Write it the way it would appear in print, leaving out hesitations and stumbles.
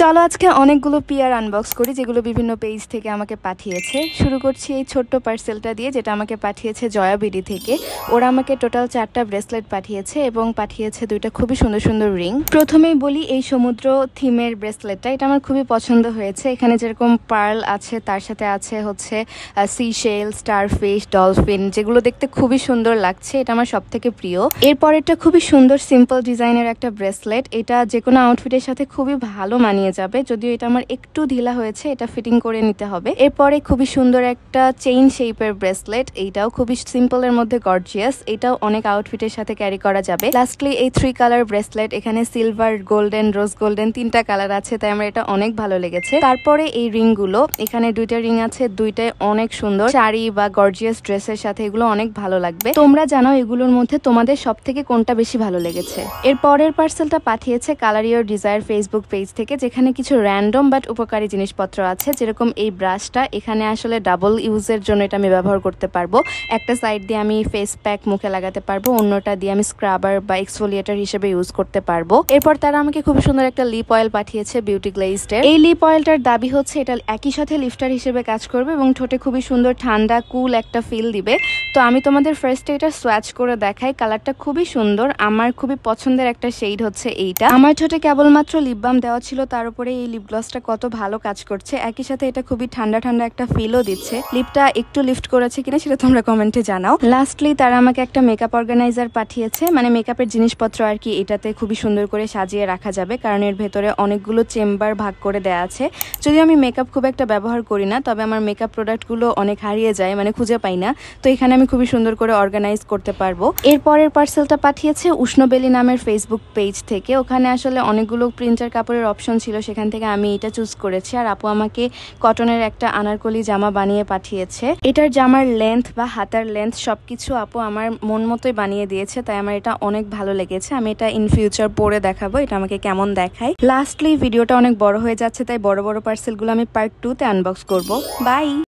চলো আজকে অনেকগুলো পিয়ার আনবক্স করি যেগুলো বিভিন্ন পেজ থেকে আমাকে পাঠিয়েছে। শুরু করছি এই ছোট্ট পার্সেলটা দিয়ে, যেটা আমাকে পাঠিয়েছে জয়া বিডি থেকে। ওরা আমাকে টোটাল 4টা ব্রেসলেট পাঠিয়েছে এবং পাঠিয়েছে 2টা খুবই সুন্দর সুন্দর রিং। প্রথমেই বলি এই সমুদ্র থিমের ব্রেসলেটটা, এটা আমার খুবই পছন্দ হয়েছে। এখানে যেরকম পার্ল আছে তার সাথে আছে হচ্ছে সি শেল, স্টারফিশ, ডলফিন, যেগুলো দেখতে খুবই সুন্দর লাগছে। এটা আমার সব থেকে প্রিয়। এরপর এটা খুবই সুন্দর সিম্পল ডিজাইনের একটা ব্রেসলেট। এটা যে কোনো আউটফিটের সাথে খুবই ভালো মানিয়ে যাবে, যদিও এটা আমার একটু ঢিলা হয়েছে, এটা ফিটিং করে নিতে হবে। এরপরে খুবই সুন্দর একটা চেইন শেপের ব্রেসলেট, এইটাও খুবই সিম্পল এর মধ্যে গর্জিয়াস, এটাও অনেক আউটফিটের সাথে ক্যারি করা যাবে। লাস্টলি এই 3 কালার ব্রেসলেট, এখানে সিলভার, গোল্ডেন, রোজ গোল্ডেন 3টা কালার আছে, তাই আমার এটা অনেক ভালো লেগেছে। তারপরে এই রিং গুলো, এখানে 2টা রিং আছে, 2টাই অনেক সুন্দর। শাড়ি বা গর্জিয়াস ড্রেসের সাথে এগুলো অনেক ভালো লাগবে। তোমরা জানাও এগুলোর মধ্যে তোমাদের সব থেকে কোনটা বেশি ভালো লেগেছে। এর পরের পার্সেলটা পাঠিয়েছে colour your desire Facebook page থেকে, এখানে কিছু র্যান্ডম বাট উপকারী জিনিসপত্র আছে। যেরকম এই ব্রাশটা, এখানে আসলে ডাবল ইউজের জন্য এটা আমি ব্যবহার করতে পারবো। একটা সাইড দিয়ে আমি ফেস প্যাক মুখে লাগাতে পারবো, অন্যটা দিয়ে আমি স্ক্রাবার বা এক্সফোলিয়েটার হিসেবে ইউজ করতে পারবো। এরপর তারা আমাকে খুব সুন্দর একটা লিপ অয়েল পাঠিয়েছে বিউটি গ্লেজড এর। এই লিপ অয়েলটার দাবি হচ্ছে এটা একই সাথে লিফটার হিসেবে কাজ করবে এবং ঠোঁটে খুবই সুন্দর ঠান্ডা কুল একটা ফিল দিবে। তো আমি তোমাদের ফার্স্টে এটা সোয়াচ করে দেখাই। কালারটা খুবই সুন্দর, আমার খুবই পছন্দের একটা শেড হচ্ছে এইটা। আমার ঠোঁটে কেবলমাত্র লিপ বাম দেওয়া ছিল, তার উপরে এই লিপ গ্লসটা কত ভালো কাজ করছে। একই সাথে এটা খুবই ঠান্ডা ঠান্ডা একটা ফিলও দিচ্ছে। লিপটা একটু লিফট করেছে কিনা সেটা তোমরা কমেন্টে জানাও। লাস্টলি তারা আমাকে একটা মেকআপ অর্গানাইজার পাঠিয়েছে, মানে মেকআপের জিনিসপত্র আর কি। এটাতে খুবই সুন্দর করে সাজিয়ে রাখা যাবে, কারণ এর ভেতরে অনেকগুলো চেম্বার ভাগ করে দেওয়া আছে। যদিও আমি মেকআপ খুব একটা ব্যবহার করি না, তবে আমার মেকআপ প্রোডাক্টগুলো অনেক হারিয়ে যায়, মানে খুঁজে পাই না। তো এখানে আমি খুবই সুন্দর করে অর্গানাইজ করতে পারবো। এরপরের পার্সেলটা পাঠিয়েছে উষ্ণবেলি নামের ফেসবুক পেজ থেকে। ওখানে আসলে অনেকগুলো প্রিন্টার কাপড়ের অপশন ছিল, সেখান থেকে আমি এটা চুজ করেছি। আর আপু আমাকে কটনের একটা আনারকলি জামা বানিয়ে পাঠিয়েছে। এটার জামার লেন্থ বা হাতার লেন্থ সবকিছু আপু আমার মন মতোই বানিয়ে দিয়েছে, তাই আমার এটা অনেক ভালো লেগেছে। আমি এটা ইন ফিউচার পরে দেখাবো এটা আমাকে কেমন দেখায়। লাস্টলি ভিডিওটা অনেক বড় হয়ে যাচ্ছে, তাই বড় বড় পার্সেলগুলো আমি পার্ট 2 তে আনবক্স করব। বাই।